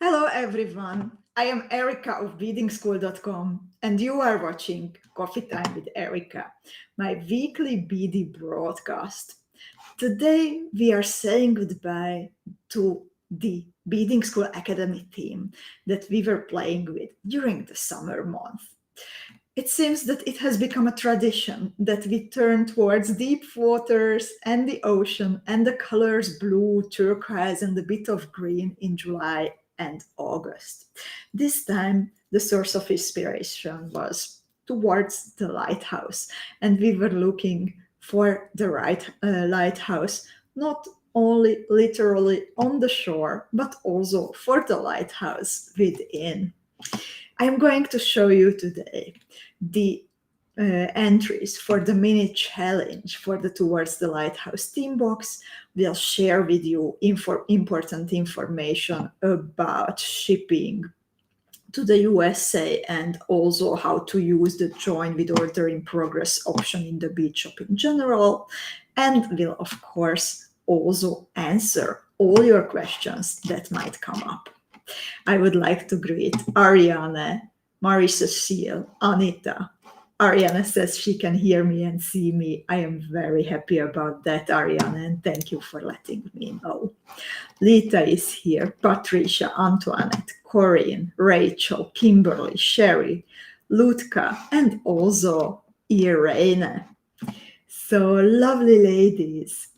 Hello everyone, I am Erika of beadingschool.com and you are watching Coffee Time with Erika, my weekly beady broadcast. Today we are saying goodbye to the Beading School Academy theme that we were playing with during the summer month. It seems that it has become a tradition that we turn towards deep waters and the ocean and the colors blue, turquoise, and a bit of green in July and August. This time, the source of inspiration was towards the lighthouse, and we were looking for the right lighthouse, not only literally on the shore, but also for the lighthouse within. I am going to show you today the entries for the mini challenge for the Towards the Lighthouse theme box. We'll share with you important information about shipping to the USA and also how to use the join with order in progress option in the bead shop in general. And we'll, of course, also answer all your questions that might come up. I would like to greet Ariane, Marie-Cecile, Anita. Ariane says she can hear me and see me. I am very happy about that, Ariane, and thank you for letting me know. Lita is here, Patricia, Antoinette, Corinne, Rachel, Kimberly, Sherry, Lutka, and also Irene. So lovely ladies.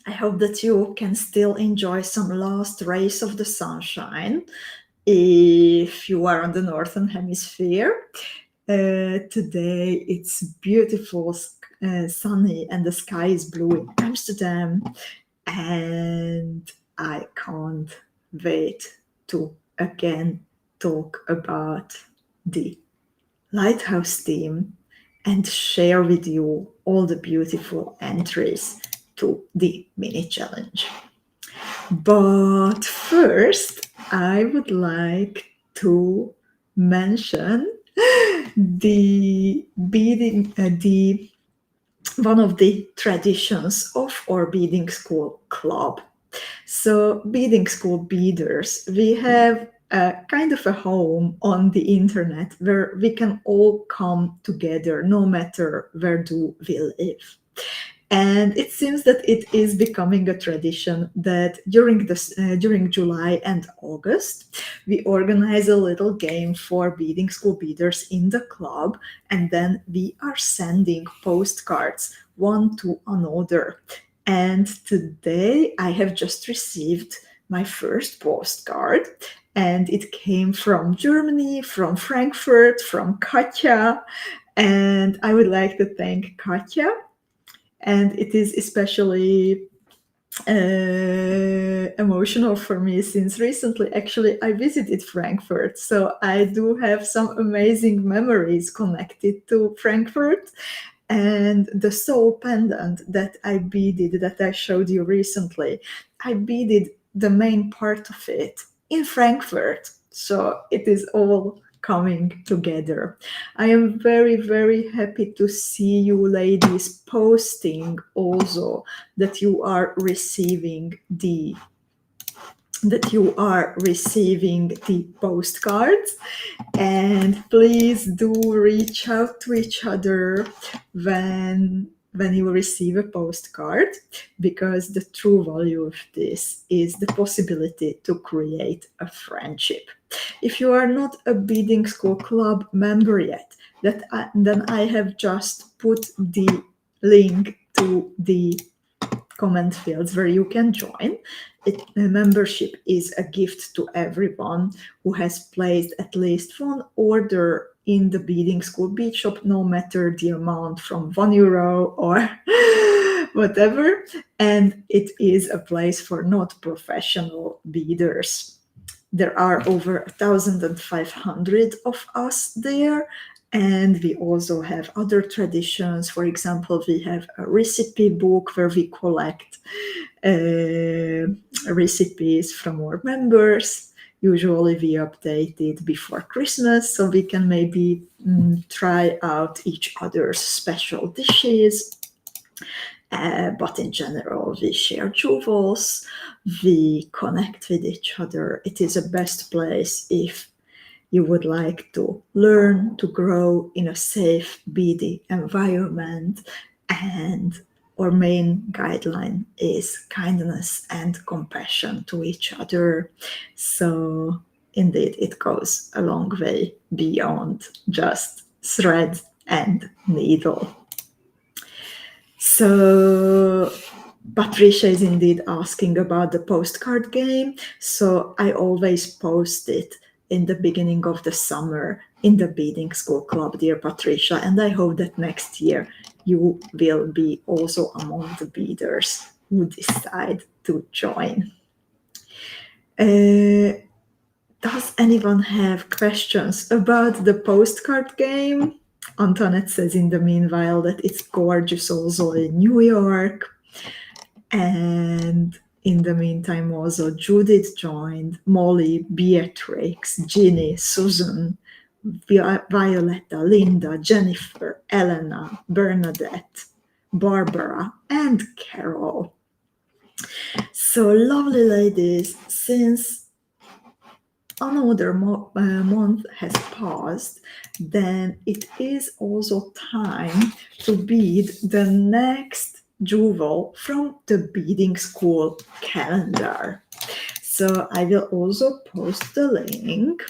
I hope that you can still enjoy some last rays of the sunshine if you are on the northern hemisphere. Today it's beautiful, sunny, and the sky is blue in Amsterdam, and I can't wait to again talk about the lighthouse theme and share with you all the beautiful entries to the mini challenge. But first, I would like to mention the one of the traditions of our beading school club. So, beading school beaders, we have a kind of a home on the internet where we can all come together, no matter where do we live. And it seems that it is becoming a tradition that during July and August, we organize a little game for beading school beaders in the club, and then we are sending postcards one to another. And today I have just received my first postcard, and it came from Germany, from Frankfurt, from Katja, and I would like to thank Katja. And it is especially emotional for me since recently, actually, I visited Frankfurt. So I do have some amazing memories connected to Frankfurt. And the soul pendant that I beaded, that I showed you recently, I beaded the main part of it in Frankfurt. So it is all coming together. I am very, very happy to see you ladies posting also that you are receiving the postcards, and please do reach out to each other when you receive a postcard, because the true value of this is the possibility to create a friendship. If you are not a Beading School Club member yet, then I have just put the link to the comment fields where you can join. Membership is a gift to everyone who has placed at least one order in the Beading School bead shop, no matter the amount, from €1 or whatever. And it is a place for not professional beaders. There are over 1,500 of us there. And we also have other traditions. For example, we have a recipe book where we collect recipes from our members. Usually we update it before Christmas, so we can maybe try out each other's special dishes. but in general, we share jewels, we connect with each other. It is a best place if you would like to learn to grow in a safe, beady environment. And our main guideline is kindness and compassion to each other. So indeed, it goes a long way beyond just thread and needle. So Patricia is indeed asking about the postcard game. So I always post it in the beginning of the summer in the Beading School Club, dear Patricia, and I hope that next year you will be also among the beaders who decide to join. Does anyone have questions about the postcard game? Antoinette says in the meanwhile that it's gorgeous also in New York. And in the meantime, also Judith joined, Molly, Beatrix, Ginny, Susan, Violetta, Linda, Jennifer, Elena, Bernadette, Barbara, and Carol. So lovely ladies, since another month has passed, then it is also time to bead the next jewel from the Beading School calendar. So I will also post the link,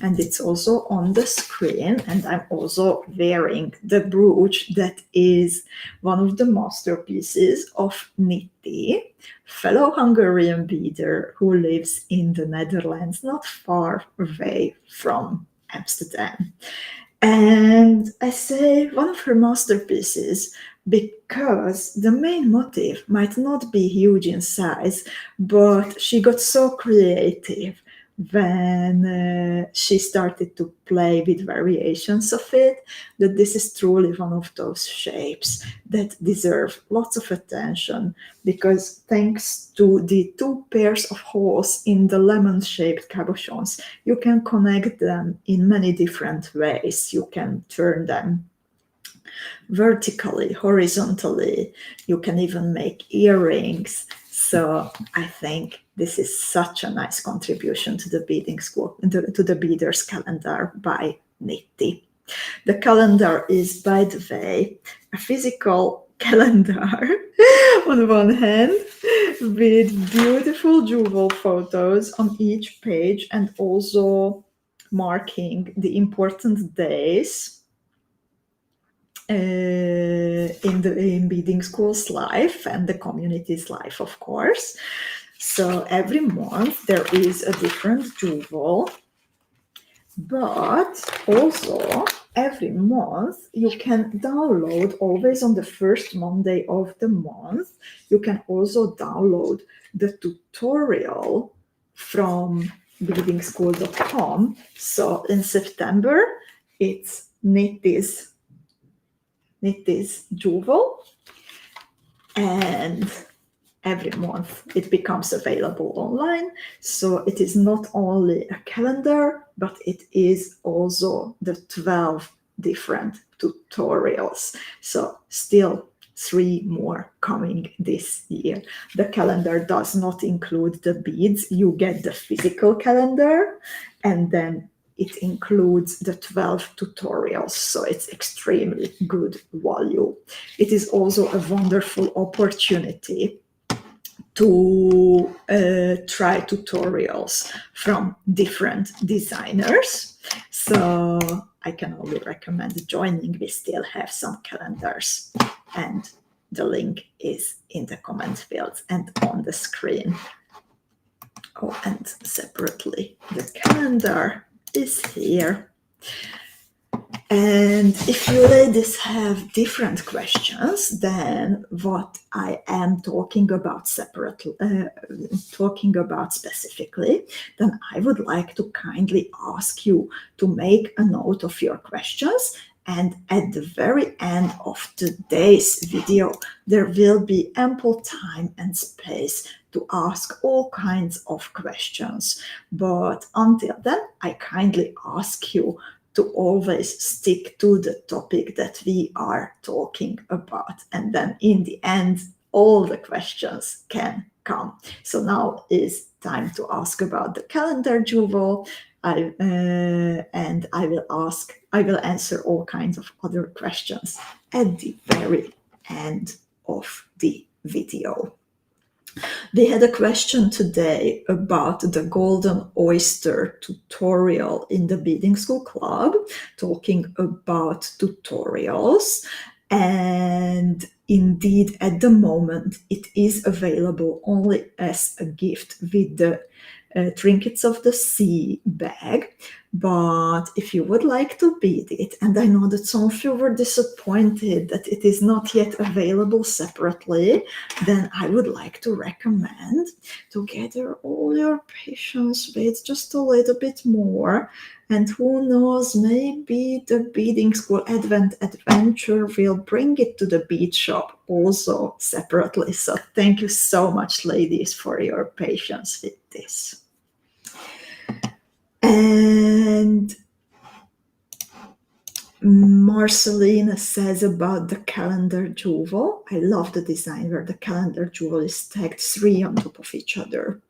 and it's also on the screen, and I'm also wearing the brooch that is one of the masterpieces of Nitti, fellow Hungarian beader who lives in the Netherlands, not far away from Amsterdam. And I say one of her masterpieces because the main motif might not be huge in size, but she got so creative when she started to play with variations of it, that this is truly one of those shapes that deserve lots of attention, because thanks to the 2 pairs of holes in the lemon-shaped cabochons, you can connect them in many different ways. You can turn them vertically, horizontally. You can even make earrings. So I think this is such a nice contribution to the Beading School, to the Beaders calendar by Nitti. The calendar is, by the way, a physical calendar on one hand, with beautiful jewel photos on each page, and also marking the important days in Beading School's life and the community's life, of course. So every month there is a different jewel, but also every month you can download, always on the first Monday of the month, you can also download the tutorial from beadingschool.com. So in September, it's Nitti's jewel, and every month it becomes available online. So it is not only a calendar, but it is also the 12 different tutorials. So still 3 more coming this year. The calendar does not include the beads. You get the physical calendar, and then it includes the 12 tutorials, so it's extremely good value. It is also a wonderful opportunity to try tutorials from different designers. So I can only recommend joining. We still have some calendars, and the link is in the comment fields and on the screen. Oh, and separately, the calendar is here. And if you ladies have different questions than what I am talking about separately, specifically, then I would like to kindly ask you to make a note of your questions. And at the very end of today's video, there will be ample time and space to ask all kinds of questions. But until then, I kindly ask you to always stick to the topic that we are talking about. And then in the end, all the questions can come. So now is time to ask about the calendar jewel. And I will answer all kinds of other questions at the very end of the video. We had a question today about the Golden Oyster tutorial in the Beading School Club, talking about tutorials. And indeed, at the moment, it is available only as a gift with the Trinkets of the Sea bag. But if you would like to bead it, and I know that some of you were disappointed that it is not yet available separately, then I would like to recommend to gather all your patience beads just a little bit more. And who knows, maybe the Beading School Advent Adventure will bring it to the bead shop also separately. So thank you so much, ladies, for your patience with this. And Marcelina says about the calendar jewel. I love the design where the calendar jewel is stacked 3 on top of each other.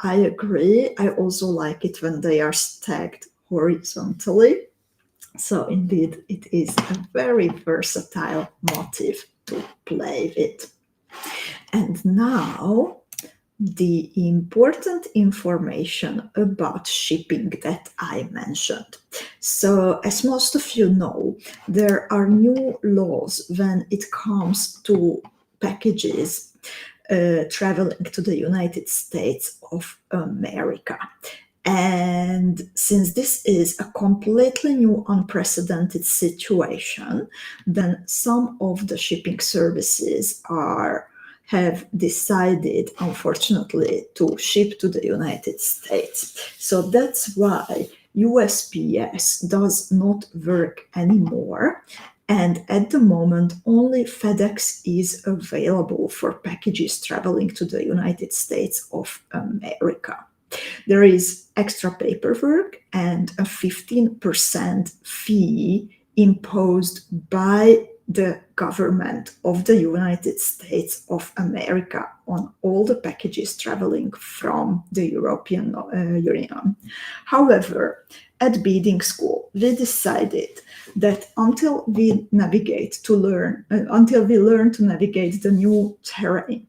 I agree. I also like it when they are stacked horizontally. So indeed, it is a very versatile motif to play with. And now, the important information about shipping that I mentioned. So, as most of you know, there are new laws when it comes to packages traveling to the United States of America. And since this is a completely new, unprecedented situation, then some of the shipping services have decided, unfortunately, to ship to the United States. So that's why USPS does not work anymore. And at the moment, only FedEx is available for packages traveling to the United States of America. There is extra paperwork and a 15% fee imposed by the government of the United States of America on all the packages traveling from the European Union. However, at Beading School, we decided that until we learn to navigate the new terrain,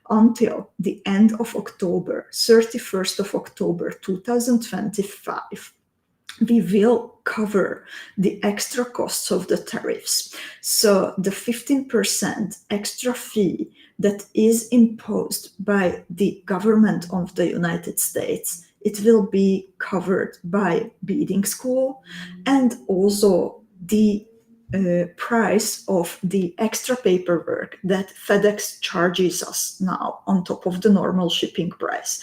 until the end of October, 31st of October 2025, we will cover the extra costs of the tariffs. So the 15% extra fee that is imposed by the government of the United States, it will be covered by Beading School, and also the price of the extra paperwork that FedEx charges us now on top of the normal shipping price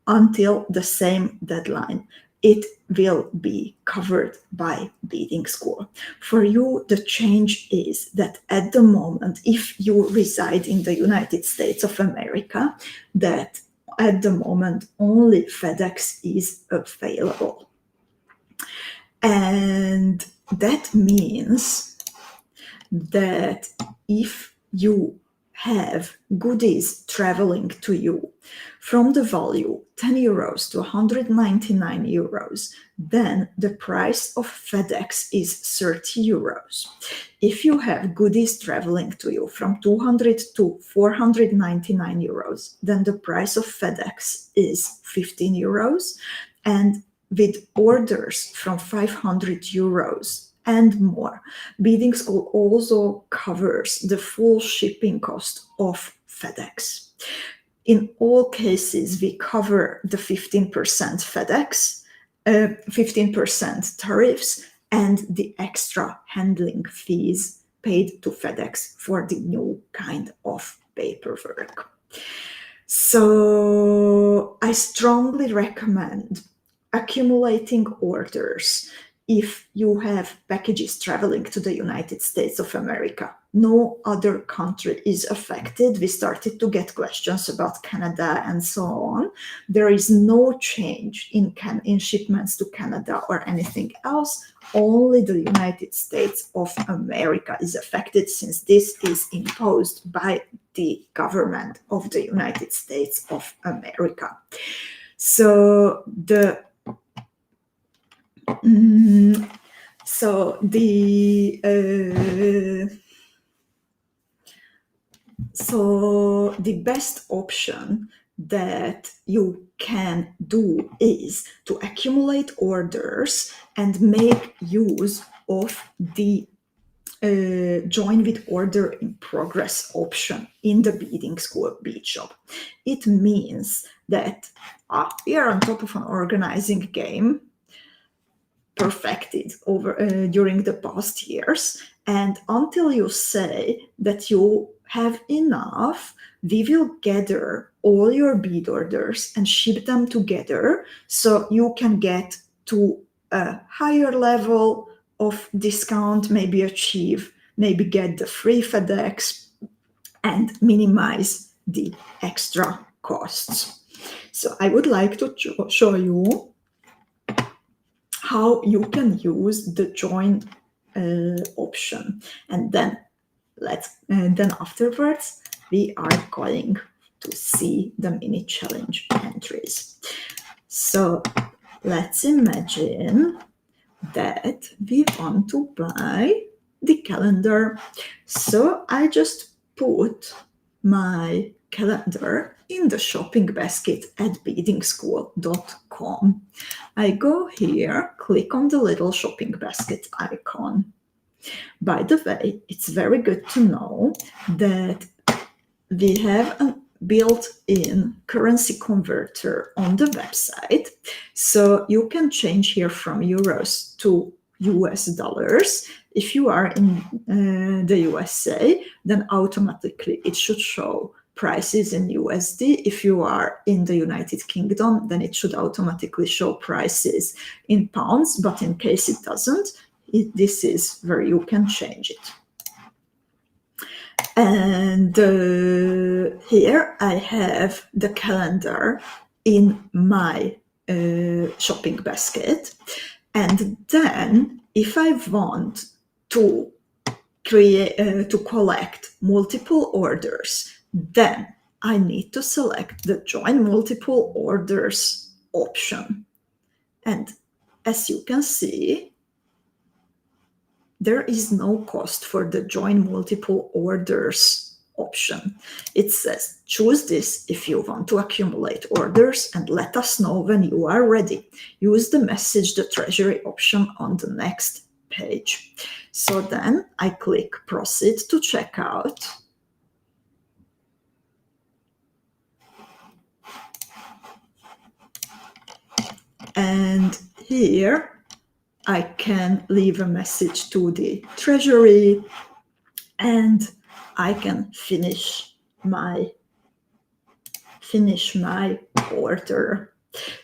until the same deadline. It will be covered by Beading School. For you, the change is that at the moment, if you reside in the United States of America, that at the moment only FedEx is available. And that means that if you have goodies traveling to you from the value 10 euros to 199 euros, then the price of FedEx is 30 euros. If you have goodies traveling to you from 200 to 499 euros, then the price of FedEx is 15 euros. And with orders from 500 euros and more, Beading School also covers the full shipping cost of FedEx. In all cases, we cover the 15% FedEx, 15% tariffs, and the extra handling fees paid to FedEx for the new kind of paperwork. So I strongly recommend accumulating orders if you have packages traveling to the United States of America. no other country is affected. We started to get questions about Canada and so on. There is no change in shipments to Canada or anything else. Only the United States of America is affected, since this is imposed by the government of the United States of America. So the the best option that you can do is to accumulate orders and make use of the join with order in progress option in the Beading School bead shop. It means that we are on top of an organizing game perfected over during the past years, and until you say that you have enough, we will gather all your bead orders and ship them together, so you can get to a higher level of discount, maybe get the free FedEx and minimize the extra costs. So I would like to show you how you can use the join option, and then afterwards we are going to see the mini challenge entries. So let's imagine that we want to buy the calendar. So I just put my calendar in the shopping basket at beadingschool.com. I go here, click on the little shopping basket icon. By the way, it's very good to know that we have a built-in currency converter on the website, so you can change here from euros to US dollars. If you are in the USA, then automatically it should show prices in USD. If you are in the United Kingdom, then it should automatically show prices in pounds, but in case it doesn't, this is where you can change it. And here I have the calendar in my shopping basket. And then if I want to collect multiple orders, then I need to select the join multiple orders option. And as you can see, there is no cost for the join multiple orders option. It says choose this if you want to accumulate orders and let us know when you are ready. Use the message the treasury option on the next page. So then I click proceed to checkout. And here I can leave a message to the treasury and I can finish my order.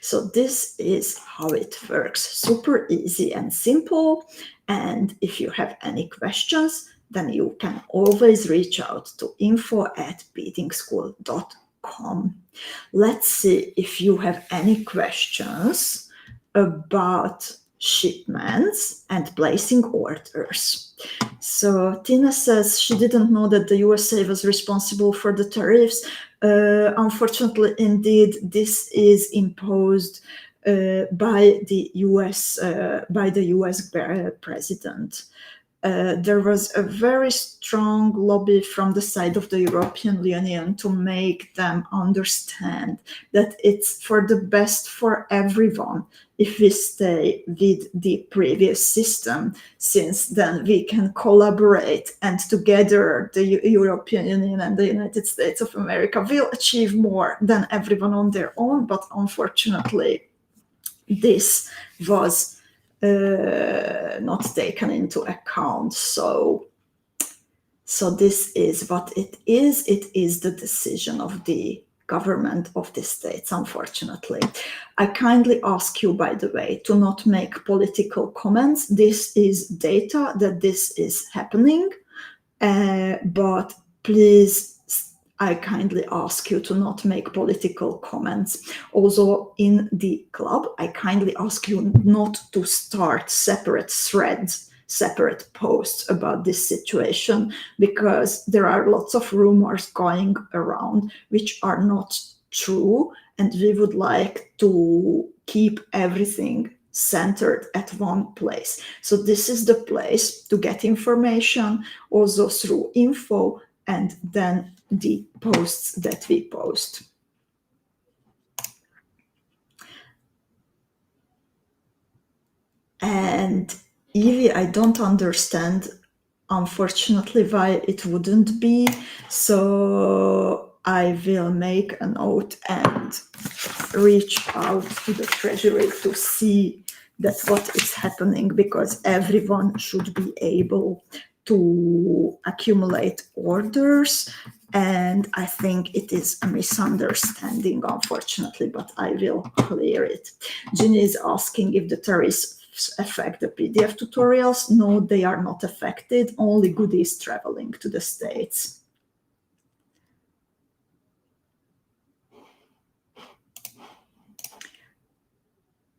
So this is how it works. Super easy and simple. And if you have any questions, then you can always reach out to info@beadingschool.com. Let's see if you have any questions about shipments and placing orders. So Tina says she didn't know that the USA was responsible for the tariffs. Unfortunately, indeed, this is imposed by the US president. There was a very strong lobby from the side of the European Union to make them understand that it's for the best for everyone if we stay with the previous system, since then we can collaborate and together the European Union and the United States of America will achieve more than everyone on their own. But unfortunately, this was not taken into account. So this is what it is. It is the decision of the government of the states, unfortunately. I kindly ask you, by the way, to not make political comments. This is data that this is happening, but please, I kindly ask you to not make political comments. Also, in the club, I kindly ask you not to start separate threads, separate posts about this situation, because there are lots of rumors going around which are not true, and we would like to keep everything centered at one place. So this is the place to get information, also through info, and then the posts that we post. And Evie, I don't understand, unfortunately, why it wouldn't be. So I will make a note and reach out to the treasury to see that what is happening, because everyone should be able to accumulate orders. And I think it is a misunderstanding, unfortunately, but I will clear it. Ginny is asking if the tariffs affect the PDF tutorials. No, they are not affected, only goodies traveling to the States.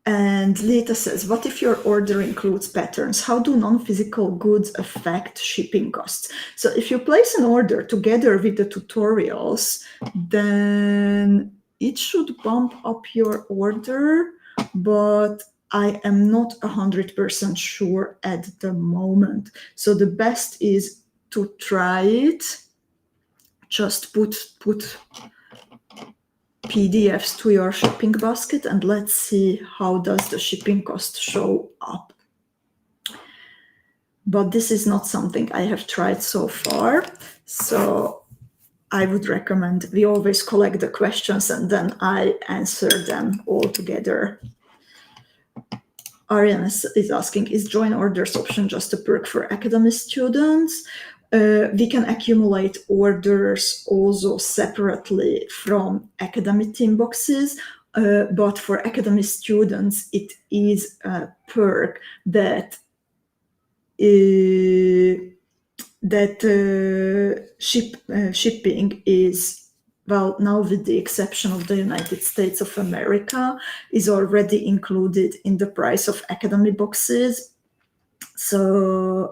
And Lita says, what if your order includes patterns? How do non-physical goods affect shipping costs? So if you place an order together with the tutorials, then it should bump up your order, but I am not 100% sure at the moment. So the best is to try it. Just put PDFs to your shipping basket, and let's see how does the shipping cost show up. But this is not something I have tried so far, so I would recommend we always collect the questions and then I answer them all together. Ariane is asking, is join orders option just a perk for academy students? We can accumulate orders also separately from academy theme boxes, but for academy students, it is a perk that shipping is, well, now with the exception of the United States of America, is already included in the price of academy boxes. So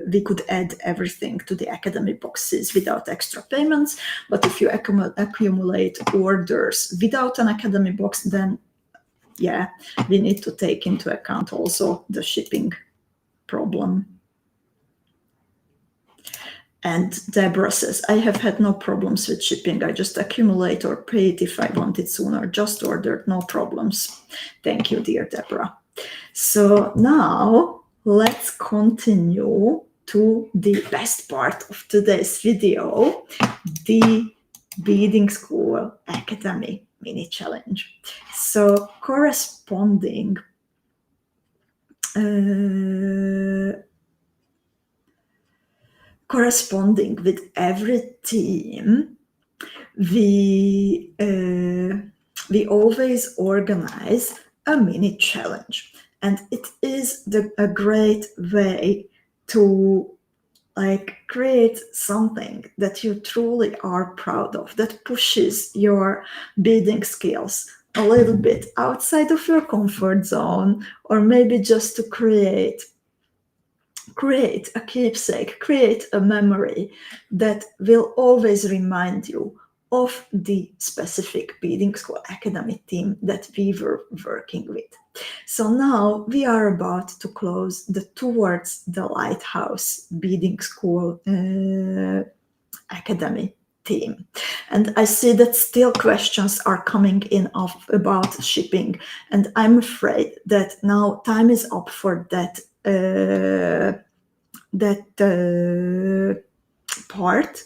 we could add everything to the academy boxes without extra payments. But if you accumulate orders without an academy box, then yeah, we need to take into account also the shipping problem. And Deborah says, I have had no problems with shipping. I just accumulate or pay it if I want it sooner. Just ordered, no problems. Thank you, dear Deborah. So now let's continue to the best part of today's video, the Beadingschool Academy mini challenge. So corresponding with every theme, we always organize a mini challenge, and it is a great way to create something that you truly are proud of, that pushes your beading skills a little bit outside of your comfort zone, or maybe just to create a keepsake, create a memory that will always remind you of the specific Beadingschool Academy theme that we were working with. So now we are about to close the Towards the Lighthouse Beadingschool Academy theme. And I see that still questions are coming in about shipping, and I'm afraid that now time is up for that part.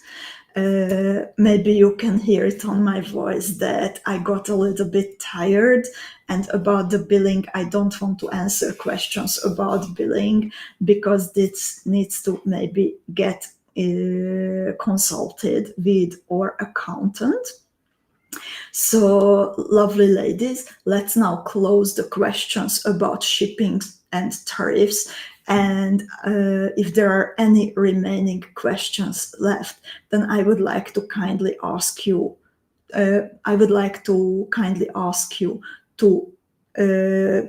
Maybe you can hear it on my voice that I got a little bit tired, and about the billing, I don't want to answer questions about billing because this needs to maybe get consulted with our accountant. So, lovely ladies, let's now close the questions about shipping and tariffs, And if there are any remaining questions left, then I would like to kindly ask you to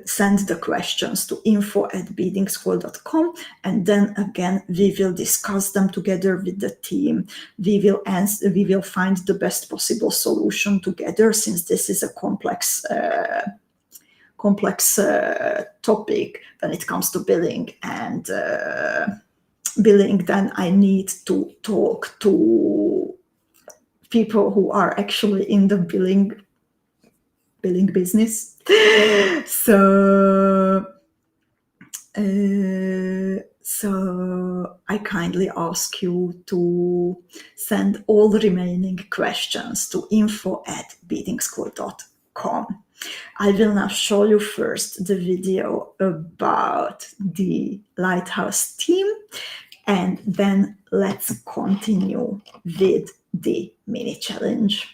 send the questions to info@beadingschool.com, and then again we will discuss them together with the team. We will find the best possible solution together, since this is a complex topic when it comes to billing. And then I need to talk to people who are actually in the billing business. So I kindly ask you to send all the remaining questions to info@beadingschool.com. I will now show you first the video about the Lighthouse team, and then let's continue with the mini challenge.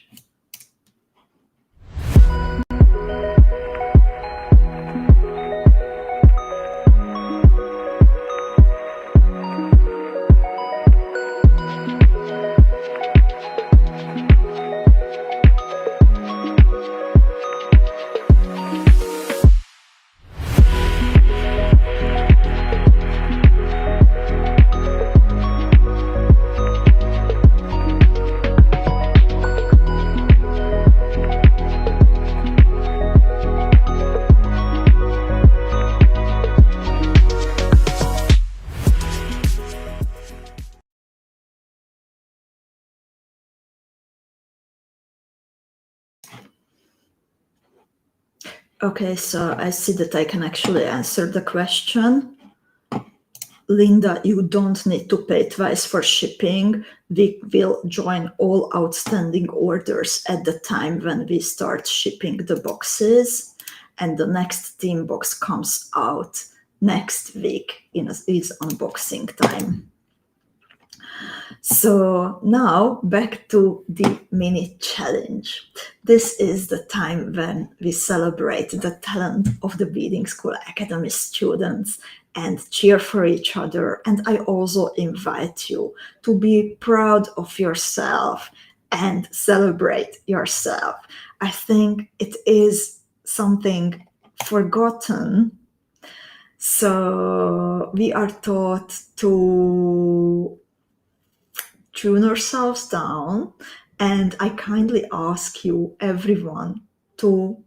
Okay, so I see that I can actually answer the question. Linda, you don't need to pay twice for shipping. We will join all outstanding orders at the time when we start shipping the boxes, and the next theme box comes out next week is unboxing time. So now back to the mini challenge. This is the time when we celebrate the talent of the Beadingschool Academy students and cheer for each other. And I also invite you to be proud of yourself and celebrate yourself. I think it is something forgotten. So we are taught to tune ourselves down, and I kindly ask you, everyone, to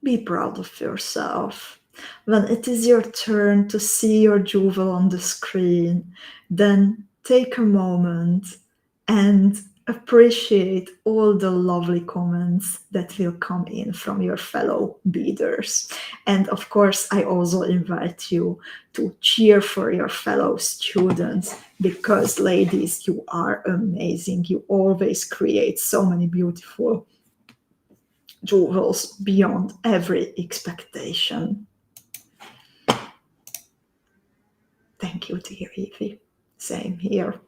be proud of yourself. When it is your turn to see your jewel on the screen, then take a moment and appreciate all the lovely comments that will come in from your fellow beaders. And of course, I also invite you to cheer for your fellow students, because ladies, you are amazing. You always create so many beautiful jewels beyond every expectation. Thank you, dear Evie. Same here.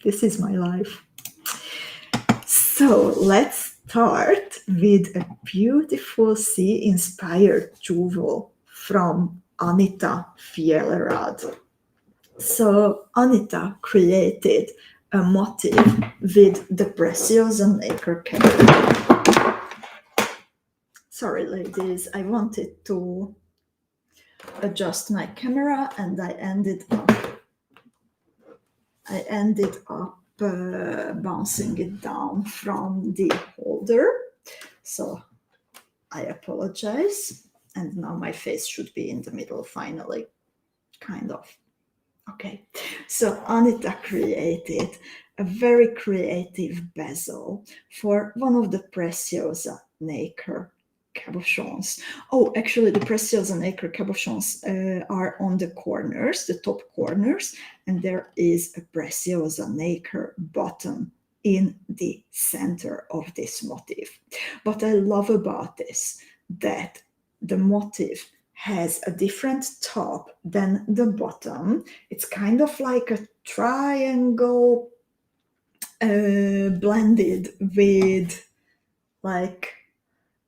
This is my life. So let's start with a beautiful sea-inspired jewel from Anita Fjellerad. So Anita created a motif with the Preciosa Nacre camera. Sorry, ladies, I wanted to adjust my camera, and I ended up bouncing it down from the holder. So I apologize. And now my face should be in the middle finally, kind of. Okay, so Anita created a very creative bezel for one of the Preciosa Nacre cabochons. Oh, actually, the Preciosa Nacre cabochons are on the corners, the top corners, and there is a Preciosa Nacre bottom in the center of this motif. What I love about this, that the motif has a different top than the bottom. It's kind of like a triangle blended with like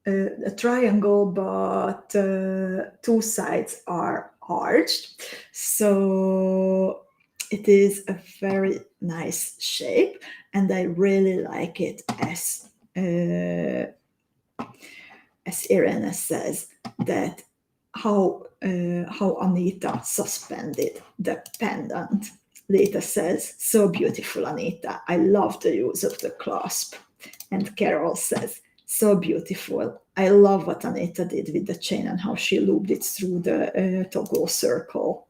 a triangle, but two sides are arched. So it is a very nice shape, and I really like it as Irene says, that how Anita suspended the pendant. Lita says, so beautiful, Anita. I love the use of the clasp. And Carol says, so beautiful. I love what Anita did with the chain and how she looped it through the toggle circle.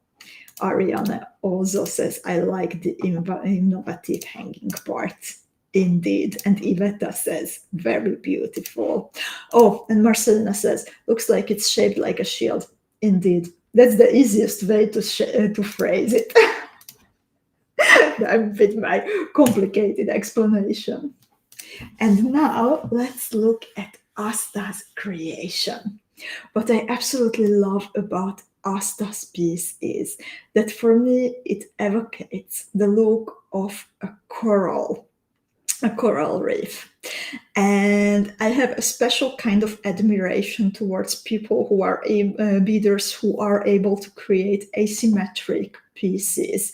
Ariane also says, I like the innovative hanging part. Indeed. And Iveta says, very beautiful. Oh, and Marcelina says, looks like it's shaped like a shield. Indeed. That's the easiest way to phrase it. With my complicated explanation. And now let's look at Asta's creation. What I absolutely love about Asta's piece is that for me it evocates the look of a coral reef. And I have a special kind of admiration towards people who are beaders who are able to create asymmetric pieces,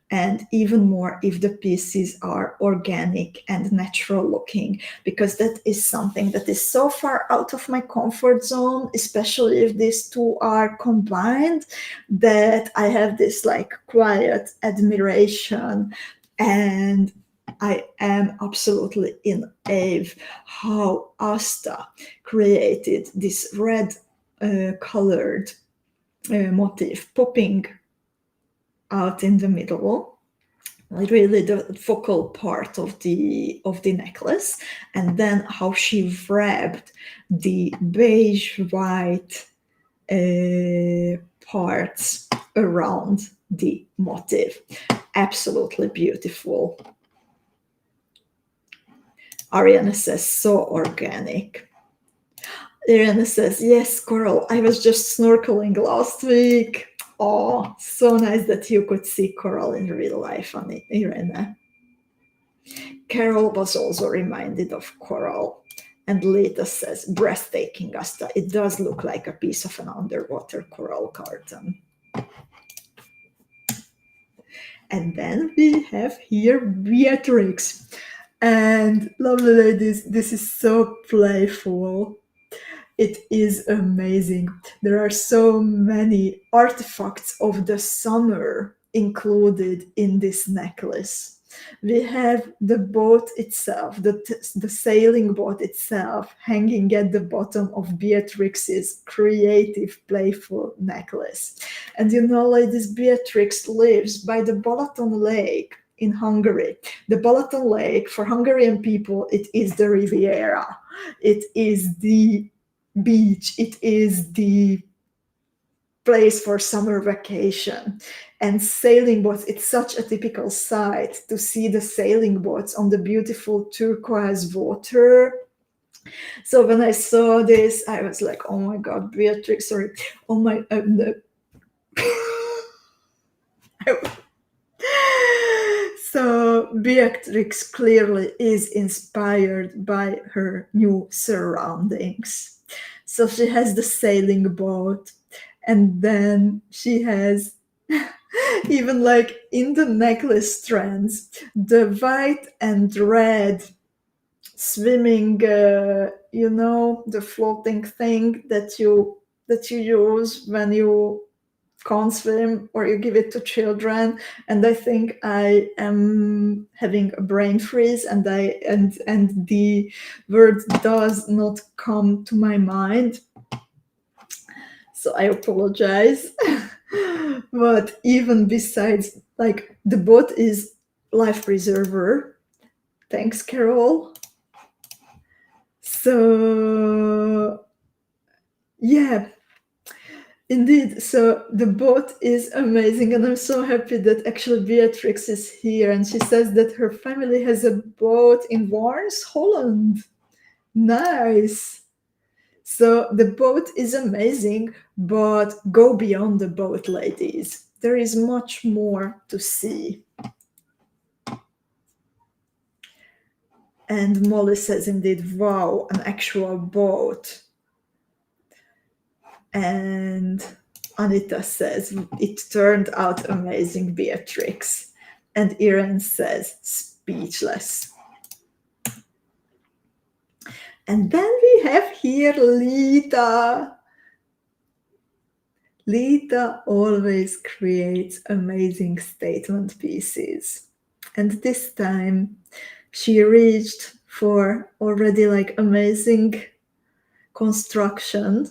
and even more if the pieces are organic and natural looking, because that is something that is so far out of my comfort zone, especially if these two are combined, that I have this like quiet admiration. And I am absolutely in awe how Asta created this red colored motif popping out in the middle, really the focal part of the necklace, and then how she wrapped the beige white parts around the motif. Absolutely beautiful. Ariana says, so organic. Ariana says, yes, Coral, I was just snorkeling last week. Oh, so nice that you could see Coral in real life, Irene. Carol was also reminded of Coral. And Lita says, breathtaking, Asta. It does look like a piece of an underwater coral carton. And then we have here Beatrix. And lovely ladies, this is so playful. It is amazing. There are so many artifacts of the summer included in this necklace. We have the boat itself, the sailing boat itself, hanging at the bottom of Beatrix's creative, playful necklace. And you know, ladies, Beatrix lives by the Balaton Lake in Hungary. The Balaton Lake, for Hungarian people, it is the Riviera. It is the beach. It is the place for summer vacation. And sailing boats, it's such a typical sight to see the sailing boats on the beautiful turquoise water. So when I saw this, I was like, oh my God, Beatrix, sorry, oh my, So Beatrix clearly is inspired by her new surroundings. So she has the sailing boat, and then she has even like in the necklace strands, the white and red swimming, the floating thing that you use when you can't swim or you give it to children. And I think I am having a brain freeze, and the word does not come to my mind, so I apologize. But even besides, like, the boat is life preserver. Thanks, Carol. So yeah, indeed. So the boat is amazing, and I'm so happy that actually Beatrix is here, and she says that her family has a boat in Warns, Holland. Nice. So the boat is amazing, but go beyond the boat, ladies. There is much more to see. And Molly says, indeed, wow, an actual boat. And Anita says, it turned out amazing, Beatrix. And Irene says, speechless. And then we have here Lita. Lita always creates amazing statement pieces. And this time she reached for already like amazing construction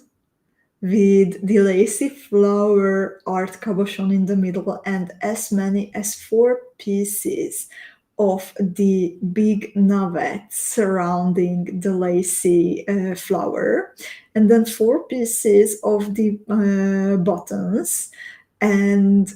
with the lacy flower art cabochon in the middle and as many as 4 pieces of the big navette surrounding the lacy flower, and then 4 pieces of the buttons. And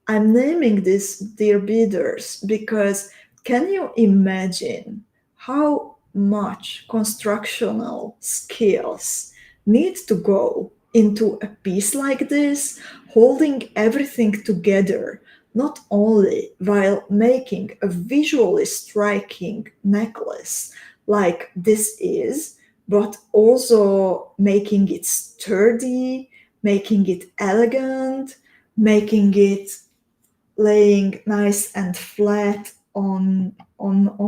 I'm naming this Dear Beaders because can you imagine how much constructional skills need to go into a piece like this, holding everything together, not only while making a visually striking necklace like this is, but also making it sturdy, making it elegant, making it laying nice and flat on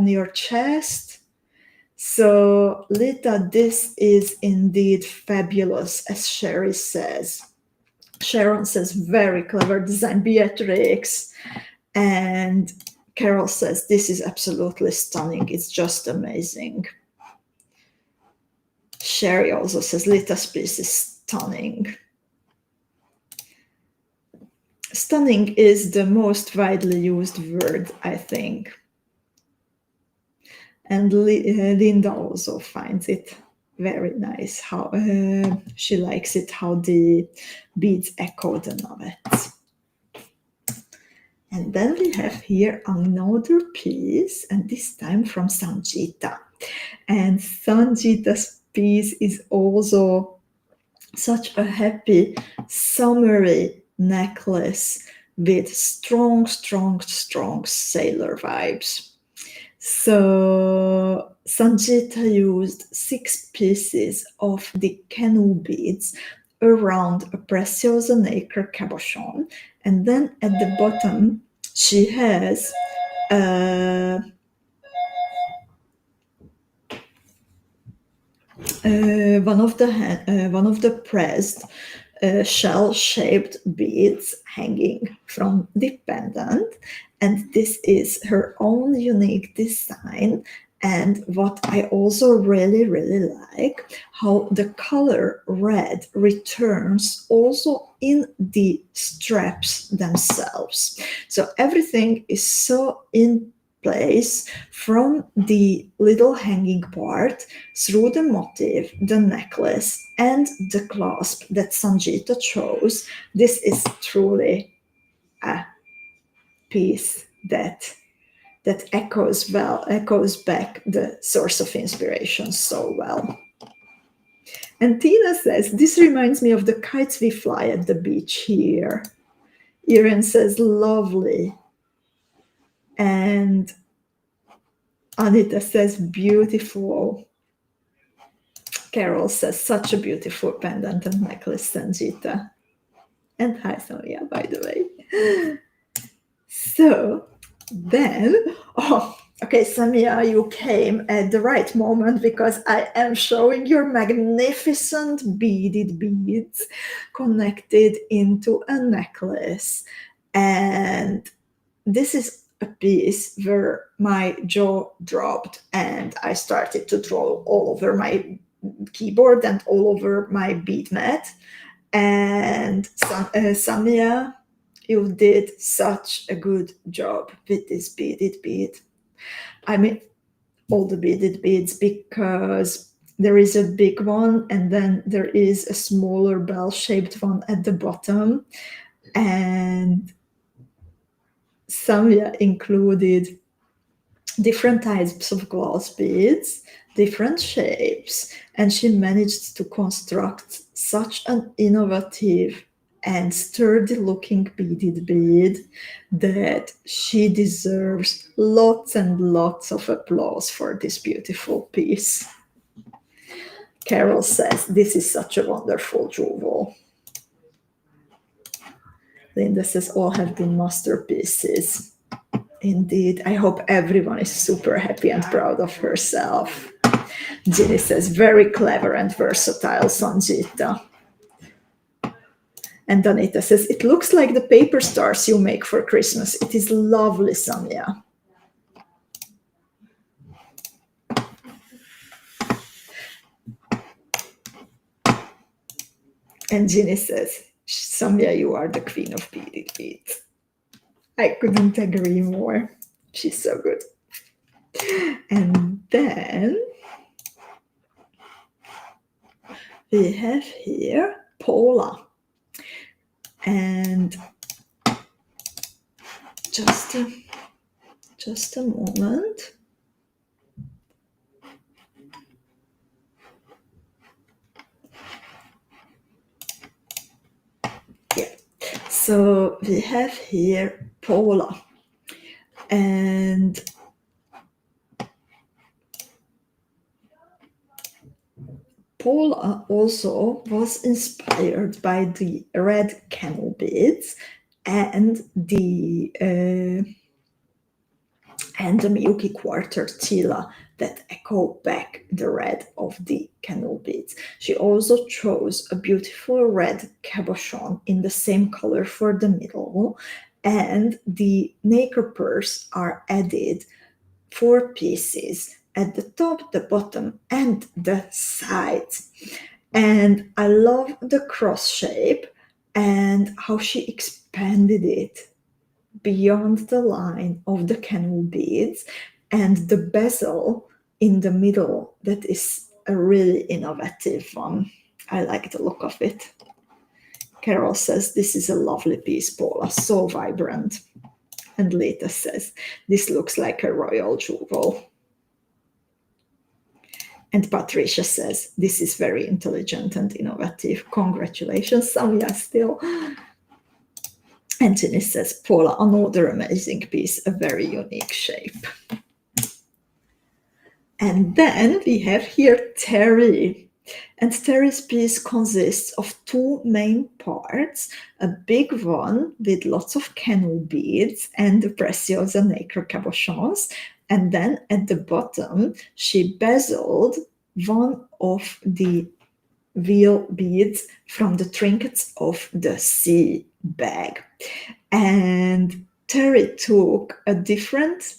your chest. So Lita, this is indeed fabulous, as Sherry says. Sharon says, very clever design, Beatrix. And Carol says, this is absolutely stunning. It's just amazing. Sherry also says, Lita's piece is stunning. Stunning is the most widely used word, I think. And Linda also finds it very nice, how she likes it, how the beads echo the navettes. And then we have here another piece, and this time from Sanjita. And Sanjita's piece is also such a happy, summery necklace with strong, strong, strong sailor vibes. So Sanjita used 6 pieces of the canoe beads around a Preciosa nacre cabochon, and then at the bottom she has one of the pressed shell-shaped beads hanging from the pendant, and this is her own unique design. And what I also really, really like, how the color red returns also in the straps themselves. So everything is so in place from the little hanging part through the motif, the necklace, and the clasp that Sanjita chose. This is truly a piece that echoes back the source of inspiration so well. And Tina says, this reminds me of the kites we fly at the beach here. Irene says, lovely. And Anita says, beautiful. Carol says, such a beautiful pendant and necklace, Sanjita. And hi, Sonia, by the way. So then, okay, Samia, you came at the right moment because I am showing your magnificent beaded beads connected into a necklace. And this is a piece where my jaw dropped and I started to draw all over my keyboard and all over my bead mat. And Samia, you did such a good job with this beaded bead. I mean, all the beaded beads, because there is a big one and then there is a smaller bell-shaped one at the bottom. And Samia included different types of glass beads, different shapes, and she managed to construct such an innovative and sturdy looking beaded bead that she deserves lots and lots of applause for this beautiful piece. Carol says, this is such a wonderful jewel. Linda says, all have been masterpieces. Indeed. I hope everyone is super happy and proud of herself. Ginny says, very clever and versatile, Sanjita. And Anita says, it looks like the paper stars you make for Christmas. It is lovely, Samya. And Ginny says, Samya, you are the queen of beaded beads. I couldn't agree more. She's so good. And then we have here Paula. And just a moment. Yeah. So we have here Paula. And Paula also was inspired by the red camel beads and the Miyuki quarter tila that echo back the red of the camel beads. She also chose a beautiful red cabochon in the same color for the middle, and the nacre purse are added 4 pieces at the top, the bottom, and the sides. And I love the cross shape and how she expanded it beyond the line of the camel beads, and the bezel in the middle, that is a really innovative one. I like the look of it. Carol says, this is a lovely piece, Paula, so vibrant. And Lita says, this looks like a royal jewel. And Patricia says, this is very intelligent and innovative. Congratulations, Samya, still. Anthony says, Paula, another amazing piece, a very unique shape. And then we have here Terry. And Terry's piece consists of 2 main parts, a big one with lots of camel beads and the Preciosa nacre cabochons. And then at the bottom, she bezeled one of the wheel beads from the trinkets of the sea bag. And Terry took a different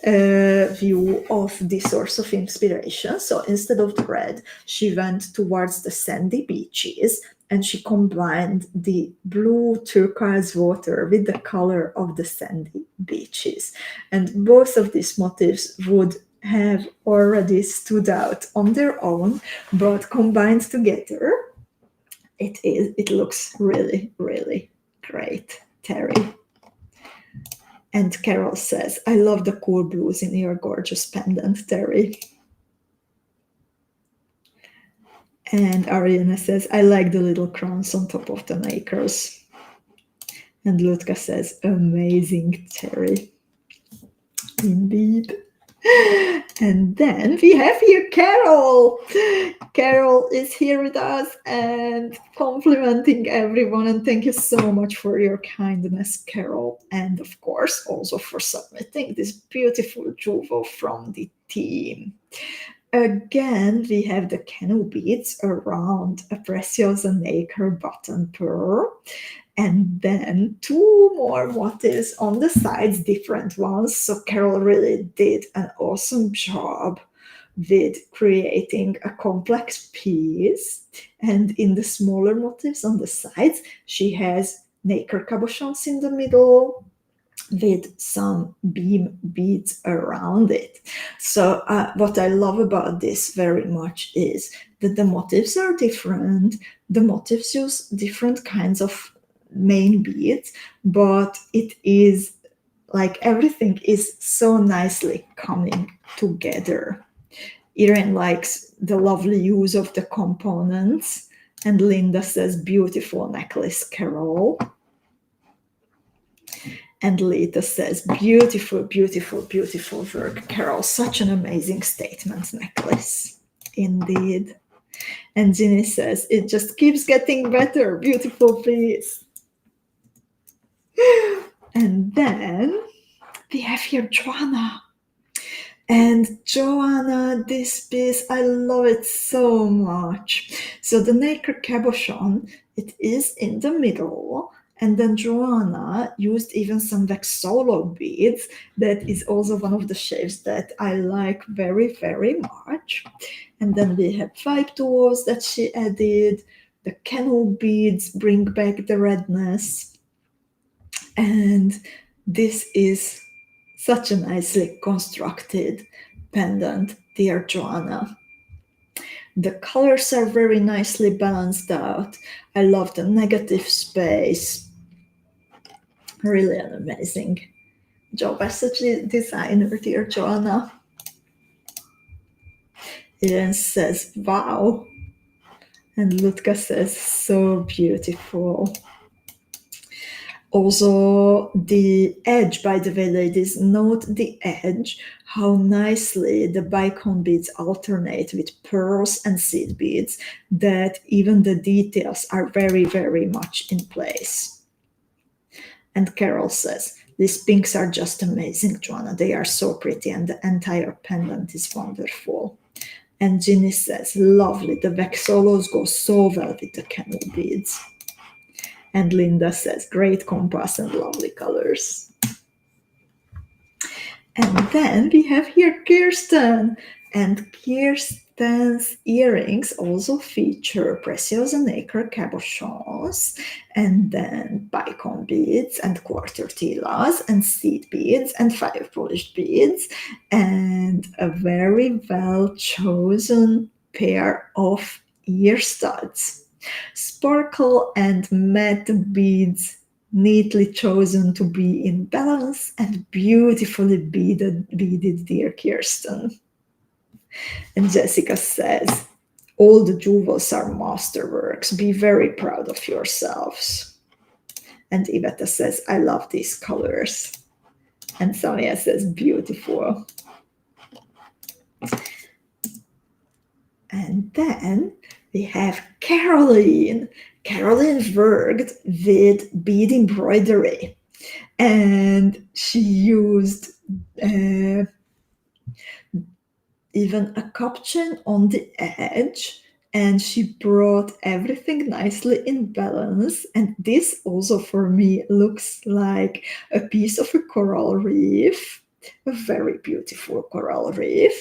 view of the source of inspiration. So instead of the red, she went towards the sandy beaches, and she combined the blue turquoise water with the color of the sandy beaches. And both of these motifs would have already stood out on their own, but combined together, it looks really, really great, Terry. And Carol says, I love the cool blues in your gorgeous pendant, Terry. And Ariana says, I like the little crowns on top of the nacres. And Lutka says, amazing, Terry. Indeed. And then we have here Carol. Carol is here with us and complimenting everyone. And thank you so much for your kindness, Carol. And of course, also for submitting this beautiful jewel from the team. Again, we have the canoe beads around a Preciosa nacre button pearl. And then 2 more motifs on the sides, different ones. So Carol really did an awesome job with creating a complex piece. And in the smaller motifs on the sides, she has nacre cabochons in the middle with some beam beads around it. So what I love about this very much is that the motifs are different. The motifs use different kinds of main beads, but it is like everything is so nicely coming together. Irene likes the lovely use of the components, and Linda says beautiful necklace, Carol. And Lita says beautiful, beautiful, beautiful work, Carol. Such an amazing statement necklace. Indeed. And Ginny says it just keeps getting better. Beautiful piece. And then we have here Joanna. And Joanna, this piece, I love it so much. So the nacre cabochon, it is in the middle. And then Joanna used even some vexillol beads. That is also one of the shapes that I like very, very much. And then we have 5 tools that she added. The canoe beads bring back the redness. And this is such a nicely constructed pendant, dear Joanna. The colors are very nicely balanced out. I love the negative space. Really an amazing job as a designer, dear Joanna. Ian says, wow. And Lutka says, so beautiful. Also, the edge, by the way, ladies, note the edge, how nicely the bicone beads alternate with pearls and seed beads, that even the details are very, very much in place. And Carol says, these pinks are just amazing, Joanna. They are so pretty, and the entire pendant is wonderful. And Ginny says, lovely. The vexillols go so well with the canoe beads. And Linda says, great compass and lovely colors. And then we have here Kirsten. And Kirsten's earrings also feature precious and nacre cabochons, and then bicone beads and quarter tilas and seed beads and 5 polished beads, and a very well chosen pair of ear studs. Sparkle and matte beads neatly chosen to be in balance and beautifully beaded, dear Kirsten. And Jessica says, all the jewels are masterworks. Be very proud of yourselves. And Iveta says, I love these colors. And Sonia says, beautiful. And then we have Caroline. Caroline worked with bead embroidery, and she used even a cup chain on the edge, and she brought everything nicely in balance. And this also for me looks like a piece of a coral reef, a very beautiful coral reef.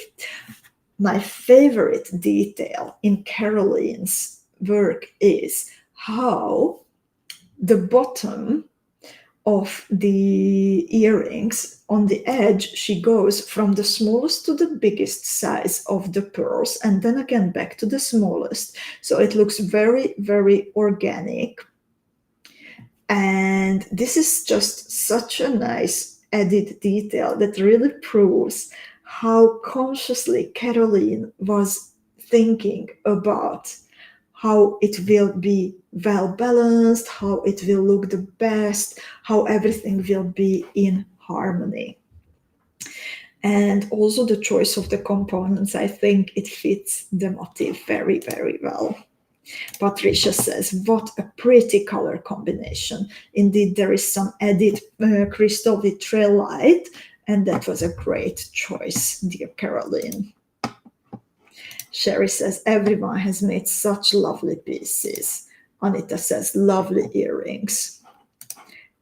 My favorite detail in Caroline's work is how the bottom of the earrings, on the edge, she goes from the smallest to the biggest size of the pearls, and then again back to the smallest. So it looks very, very organic. And this is just such a nice added detail that really proves how consciously Caroline was thinking about how it will be well balanced, how it will look the best, how everything will be in harmony. And also the choice of the components, I think it fits the motif very, very well. Patricia says, what a pretty color combination. Indeed, there is some added crystal with trail light, and that was a great choice, dear Caroline. Sherry says, everyone has made such lovely pieces. Anita says, lovely earrings.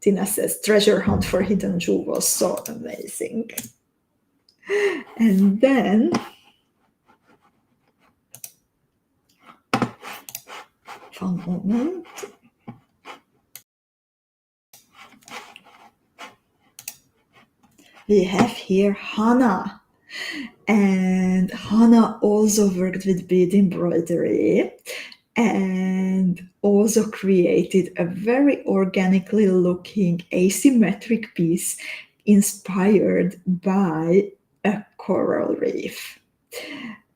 Tina says, treasure hunt for hidden jewels, so amazing. And then one moment. We have here Hannah. And Hannah also worked with bead embroidery and also created a very organically looking asymmetric piece inspired by a coral reef.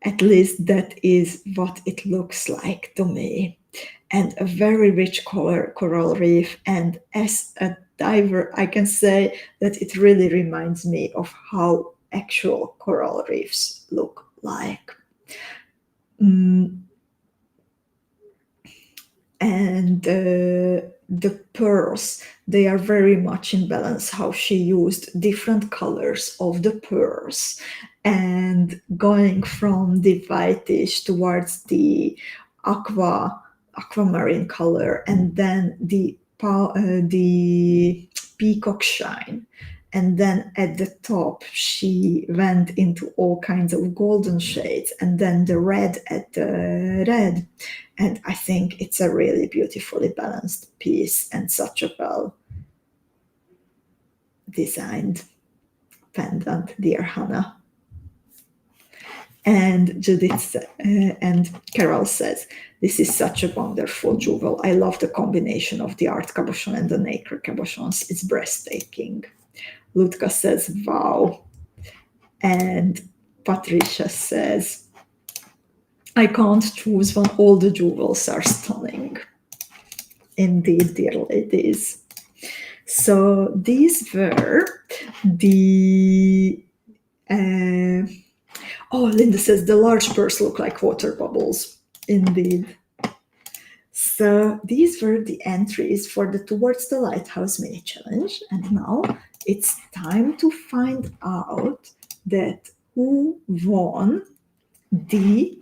At least that is what it looks like to me. And a very rich coral reef. And as a diver, I can say that it really reminds me of how actual coral reefs look like. And the pearls, they are very much in balance, how she used different colors of the pearls and going from the whitish towards the aquamarine color, and then the peacock shine. And then at the top, she went into all kinds of golden shades, and then the red at the red. And I think it's a really beautifully balanced piece and such a well designed pendant, dear Hannah. And Judith and Carol says, this is such a wonderful jewel. I love the combination of the art cabochon and the nacre cabochons. It's breathtaking. Ludka says, wow. And Patricia says, I can't choose one. All the jewels are stunning. Indeed, dear ladies. So these were the... oh, Linda says, the large pearls look like water bubbles. Indeed. So these were the entries for the Towards the Lighthouse mini challenge. And now it's time to find out that who won the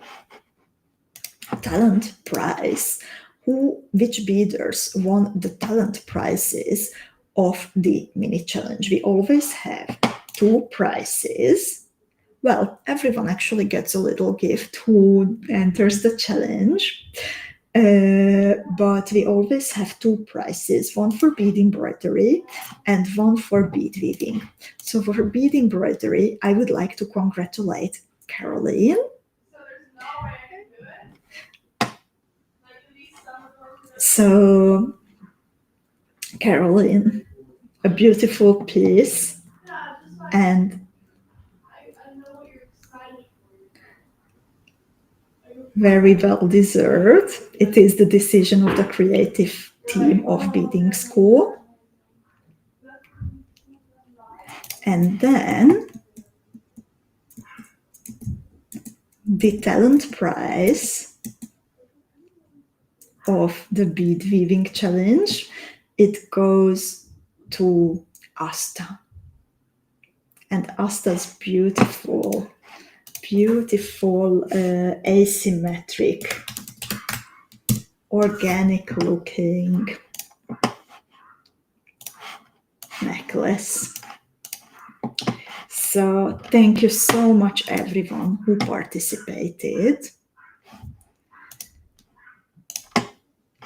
talent prize, which beaders won the talent prizes of the mini challenge. We always have 2 prizes. Well, everyone actually gets a little gift who enters the challenge. But we always have 2 prizes, one for bead embroidery and one for bead weaving. So for bead embroidery, I would like to congratulate Caroline. So Caroline, a beautiful piece, and very well deserved. It is the decision of the creative team of Beading School. And then the talent prize of the bead weaving challenge, it goes to Asta. And Asta's beautiful asymmetric, organic looking necklace. So thank you so much everyone who participated.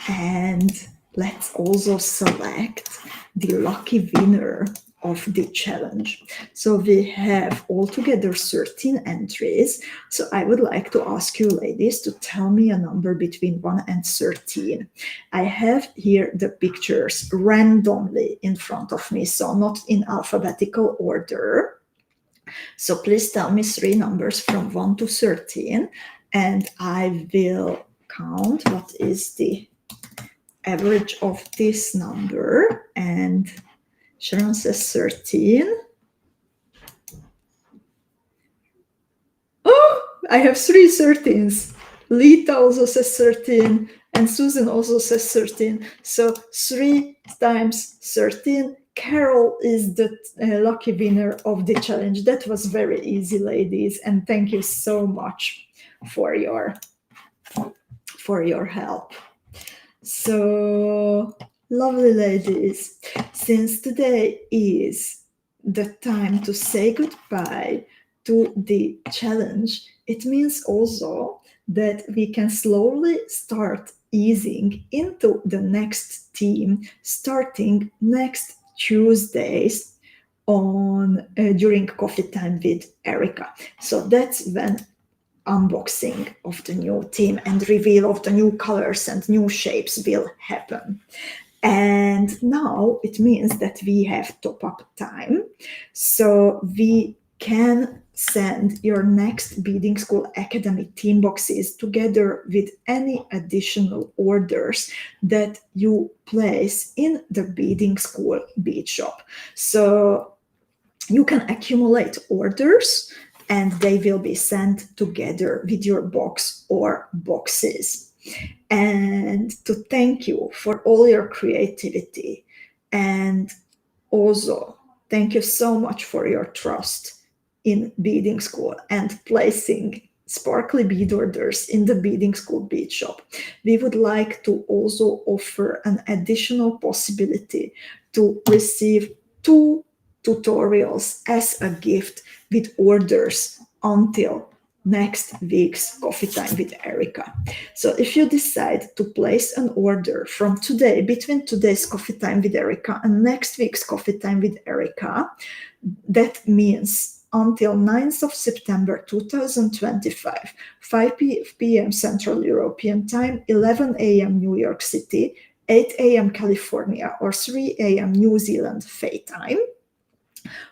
And let's also select the lucky winner of the challenge. So we have altogether 13 entries. So I would like to ask you ladies to tell me a number between 1 and 13. I have here the pictures randomly in front of me, so not in alphabetical order. So please tell me 3 numbers from 1 to 13, and I will count what is the average of this number. And Sharon says 13. Oh, I have 3 13s. Lita also says 13, and Susan also says 13. So 3 times 13. Carol is the lucky winner of the challenge. That was very easy, ladies, and thank you so much for your help. So, lovely ladies, since today is the time to say goodbye to the challenge, it means also that we can slowly start easing into the next theme, starting next Tuesdays on during Coffee Time with Erika. So that's when unboxing of the new theme and reveal of the new colors and new shapes will happen. And now it means that we have top-up time. So we can send your next Beading School Academy theme boxes together with any additional orders that you place in the Beading School bead shop. So you can accumulate orders and they will be sent together with your box or boxes. and to thank you for all your creativity. And also, thank you so much for your trust in Beading School and placing sparkly bead orders in the Beading School bead shop. We would like to also offer an additional possibility to receive 2 tutorials as a gift with orders until next week's Coffee Time with Erika. So if you decide to place an order from today, between today's Coffee Time with Erika and next week's Coffee Time with Erika, that means until 9th of September 2025, 5 p.m. Central European Time, 11 a.m. New York City, 8 a.m. California, or 3 a.m. New Zealand Fay time,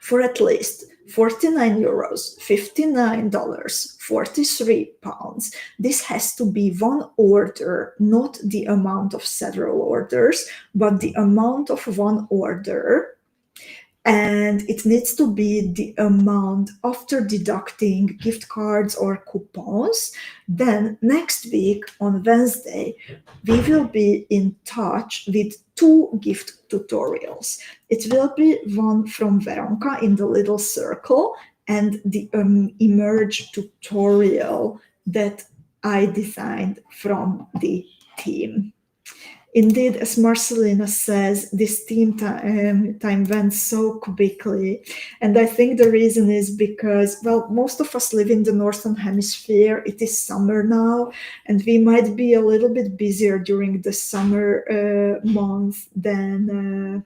for at least 49 euros, $59, 43 pounds. This has to be one order, not the amount of several orders, but the amount of one order. And it needs to be the amount after deducting gift cards or coupons. Then next week on Wednesday, we will be in touch with 2 gift tutorials. It will be one from Veronka in the little circle and the Emerge tutorial that I designed from the team. Indeed, as Marcelina says, this theme time went so quickly. And I think the reason is because, well, most of us live in the Northern Hemisphere. It is summer now, and we might be a little bit busier during the summer months than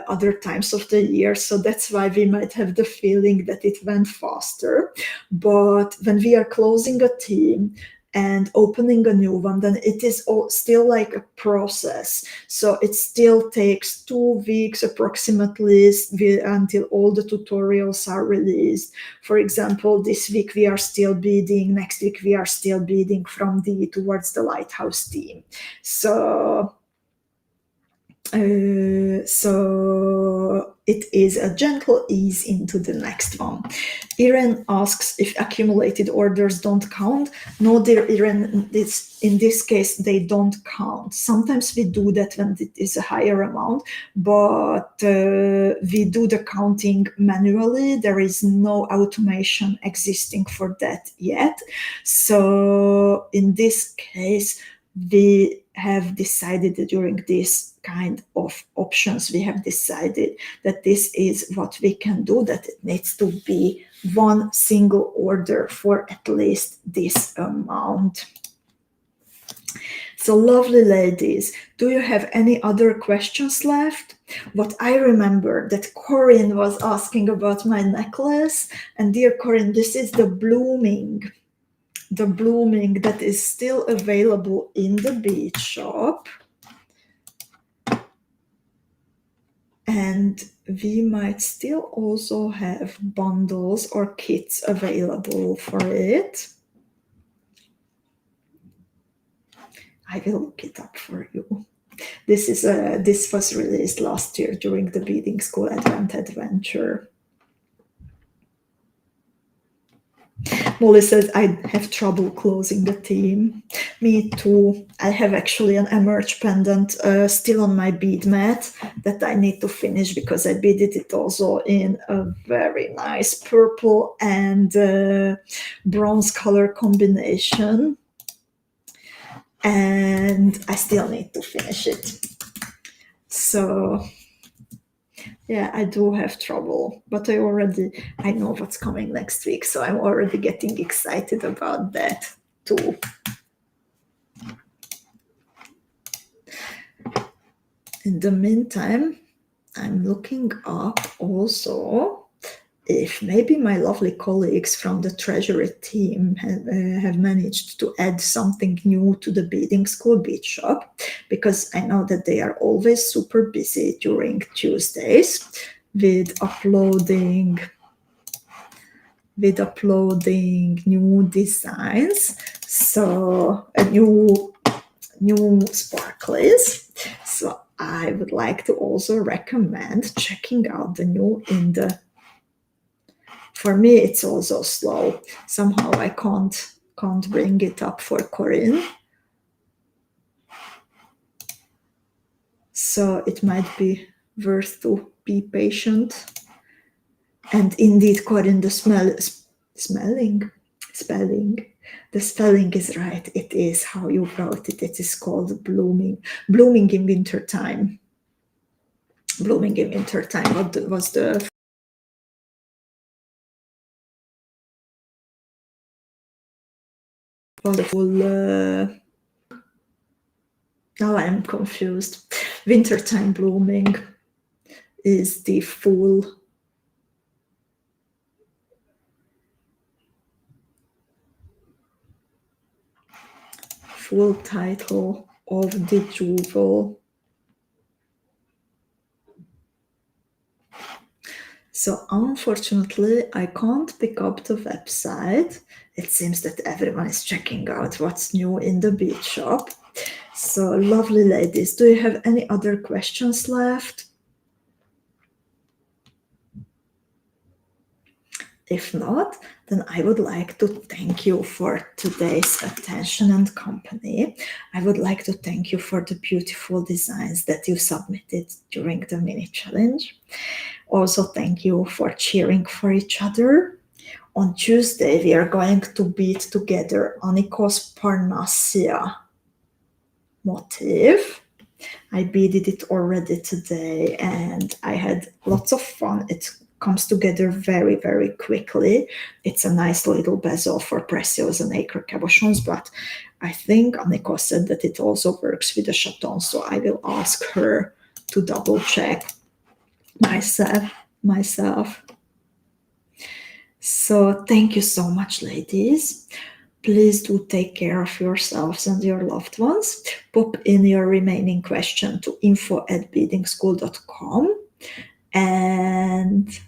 other times of the year. So that's why we might have the feeling that it went faster. But when we are closing a team and opening a new one, then it is still like a process. So it still takes 2 weeks approximately until all the tutorials are released. For example, this week we are still beading, next week we are still beading from towards the Lighthouse team. So it is a gentle ease into the next one. Irene asks if accumulated orders don't count. No, dear Irene, in this case, they don't count. Sometimes we do that when it is a higher amount, but we do the counting manually. There is no automation existing for that yet. So in this case, we have decided that during this kind of options, we have decided that this is what we can do, that it needs to be one single order for at least this amount. So lovely ladies, do you have any other questions left? What I remember that Corinne was asking about my necklace, and dear Corinne, this is the blooming that is still available in the bead shop. And we might still also have bundles or kits available for it. I will look it up for you. This was released last year during the Beading School Adventure. Molly says, I have trouble closing the team. Me too. I have actually an Emerge pendant still on my bead mat that I need to finish because I beaded it also in a very nice purple and bronze color combination. And I still need to finish it. So yeah, I do have trouble, but I know what's coming next week, so I'm already getting excited about that too. In the meantime, I'm looking up also if maybe my lovely colleagues from the Treasury team have managed to add something new to the Beading School bead shop, because I know that they are always super busy during Tuesdays with uploading new designs, so new sparklies. So I would like to also recommend checking out the new in the. For me, it's also slow. Somehow I can't can't bring it up for Corinne. So it might be worth to be patient. And indeed, Corinne, the spelling is right. It is how you wrote it. It is called blooming in winter time. Blooming in winter time. What was the full? Now I'm confused. Wintertime blooming is the full title of the jewel. So unfortunately, I can't pick up the website. It seems that everyone is checking out what's new in the bead shop. So lovely ladies, do you have any other questions left? If not, then I would like to thank you for today's attention and company. I would like to thank you for the beautiful designs that you submitted during the mini challenge. Also, thank you for cheering for each other. On Tuesday, we are going to bead together Anikos Parnassia motif. I beaded it already today and I had lots of fun. It comes together very, very quickly. It's a nice little bezel for precious and acre cabochons, but I think Anikos said that it also works with the chaton, so I will ask her to double check myself. So thank you so much, ladies. Please do take care of yourselves and your loved ones. Pop in your remaining question to info@beadingschool.com. And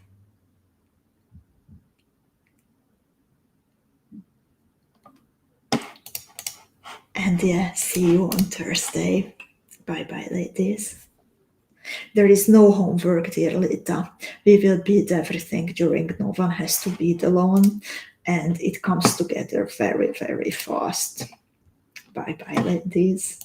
yeah, see you on Thursday. Bye-bye, ladies. There is no homework, dear Lita. We will bead everything during No One Has to Bead Alone, and it comes together very, very fast. Bye-bye, ladies.